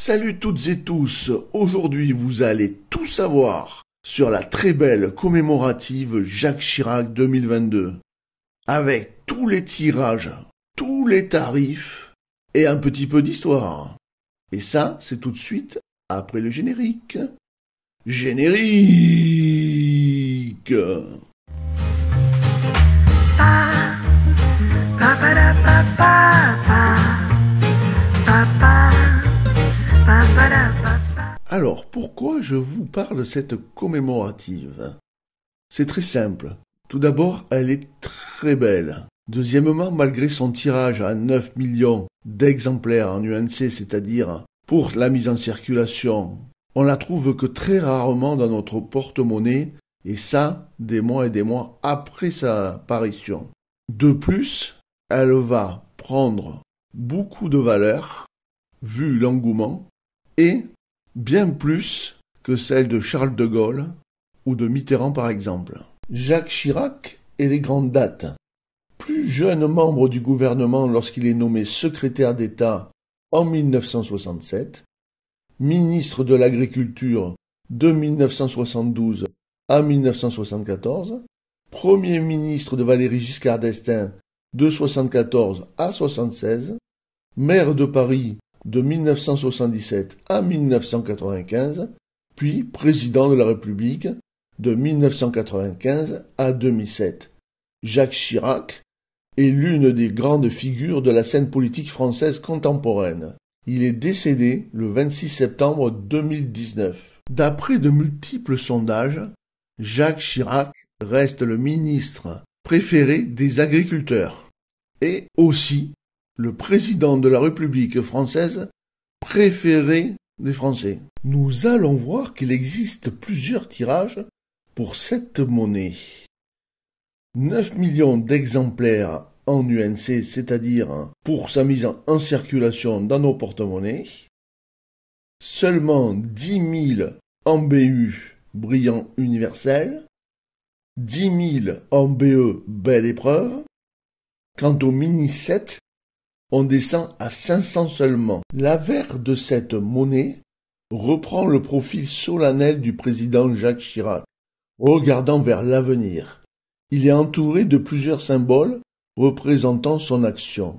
Salut toutes et tous, aujourd'hui vous allez tout savoir sur la très belle commémorative Jacques Chirac 2022, avec tous les tirages, tous les tarifs et un petit peu d'histoire. Et ça, c'est tout de suite après le générique. Générique! Alors, pourquoi je vous parle de cette commémorative? C'est très simple. Tout d'abord, elle est très belle. Deuxièmement, malgré son tirage à 9 millions d'exemplaires en UNC, c'est-à-dire pour la mise en circulation, on la trouve que très rarement dans notre porte-monnaie, et ça, des mois et des mois après sa parution. De plus, elle va prendre beaucoup de valeur, vu l'engouement, et bien plus que celle de Charles de Gaulle ou de Mitterrand par exemple. Jacques Chirac et les grandes dates. Plus jeune membre du gouvernement lorsqu'il est nommé secrétaire d'État en 1967, ministre de l'Agriculture de 1972 à 1974, Premier ministre de Valéry Giscard d'Estaing de 1974 à 1976, maire de Paris de 1977 à 1995, puis président de la République de 1995 à 2007. Jacques Chirac est l'une des grandes figures de la scène politique française contemporaine. Il est décédé le 26 septembre 2019. D'après de multiples sondages, Jacques Chirac reste le ministre préféré des agriculteurs et aussi le président de la République française préféré des Français. Nous allons voir qu'il existe plusieurs tirages pour cette monnaie. 9 millions d'exemplaires en UNC, c'est-à-dire pour sa mise en circulation dans nos porte-monnaies. Seulement 10 000 en BU brillant universel. 10 000 en BE belle épreuve. Quant au mini 7, on descend à 500 seulement. L'avers de cette monnaie reprend le profil solennel du président Jacques Chirac, regardant vers l'avenir. Il est entouré de plusieurs symboles représentant son action.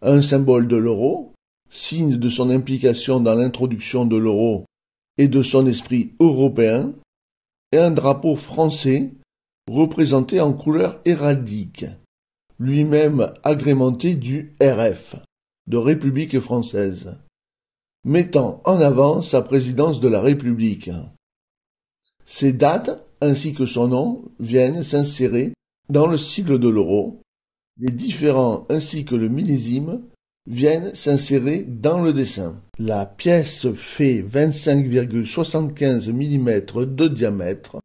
Un symbole de l'euro, signe de son implication dans l'introduction de l'euro et de son esprit européen, et un drapeau français représenté en couleur héraldique, lui-même agrémenté du RF, de République française, mettant en avant sa présidence de la République. Ces dates, ainsi que son nom, viennent s'insérer dans le sigle de l'euro. Les différents ainsi que le millésime viennent s'insérer dans le dessin. La pièce fait 25,75 mm de diamètre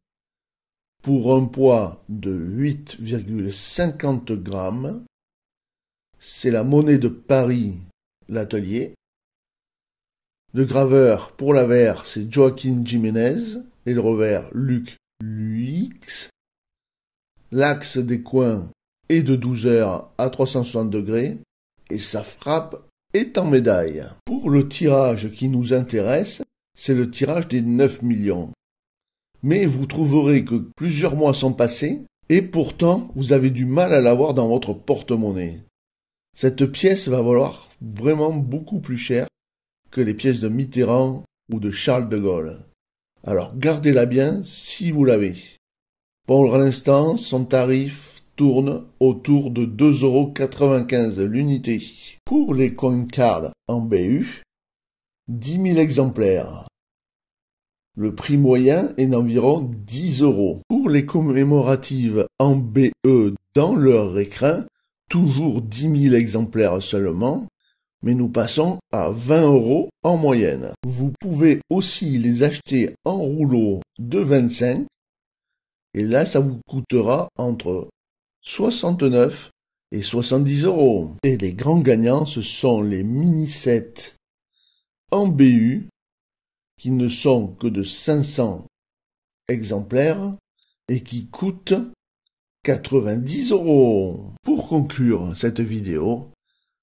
pour un poids de 8,50 grammes. C'est la monnaie de Paris, l'atelier. Le graveur pour l'avers, c'est Joaquin Jiménez et le revers, Luc Luix. L'axe des coins est de 12 heures à 360 degrés et sa frappe est en médaille. Pour le tirage qui nous intéresse, c'est le tirage des 9 millions. Mais vous trouverez que plusieurs mois sont passés et pourtant vous avez du mal à l'avoir dans votre porte-monnaie. Cette pièce va valoir vraiment beaucoup plus cher que les pièces de Mitterrand ou de Charles de Gaulle. Alors gardez-la bien si vous l'avez. Pour l'instant, son tarif tourne autour de 2,95 € l'unité. Pour les coin cards en BU, 10 000 exemplaires. Le prix moyen est d'environ 10 €. Pour les commémoratives en BE dans leur écrin, toujours 10 000 exemplaires seulement, mais nous passons à 20 € en moyenne. Vous pouvez aussi les acheter en rouleau de 25, et là ça vous coûtera entre 69 et 70 €. Et les grands gagnants, ce sont les mini 7 en BU, qui ne sont que de 500 exemplaires et qui coûtent 90 €. Pour conclure cette vidéo,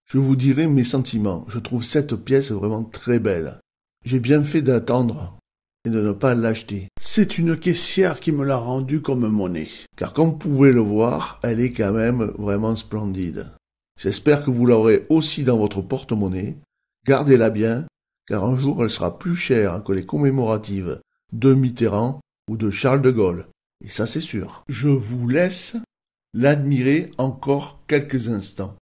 je vous dirai mes sentiments. Je trouve cette pièce vraiment très belle. J'ai bien fait d'attendre et de ne pas l'acheter. C'est une caissière qui me l'a rendue comme monnaie. Car comme vous pouvez le voir, elle est quand même vraiment splendide. J'espère que vous l'aurez aussi dans votre porte-monnaie. Gardez-la bien, car un jour elle sera plus chère que les commémoratives de Mitterrand ou de Charles de Gaulle. Et ça c'est sûr. Je vous laisse l'admirer encore quelques instants.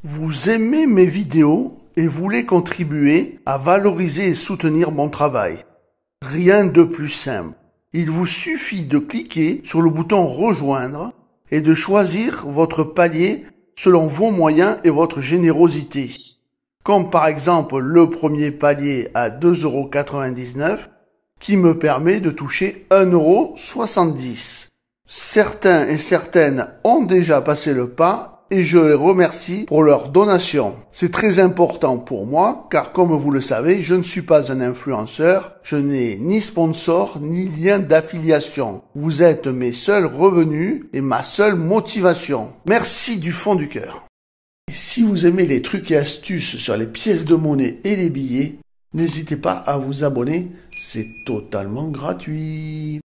Vous aimez mes vidéos et voulez contribuer à valoriser et soutenir mon travail. Rien de plus simple. Il vous suffit de cliquer sur le bouton rejoindre et de choisir votre palier selon vos moyens et votre générosité. Comme par exemple le premier palier à 2,99 € qui me permet de toucher 1,70 €. Certains et certaines ont déjà passé le pas et je les remercie pour leur donation. C'est très important pour moi car comme vous le savez, je ne suis pas un influenceur, je n'ai ni sponsor ni lien d'affiliation. Vous êtes mes seuls revenus et ma seule motivation. Merci du fond du cœur. Et si vous aimez les trucs et astuces sur les pièces de monnaie et les billets, n'hésitez pas à vous abonner, c'est totalement gratuit.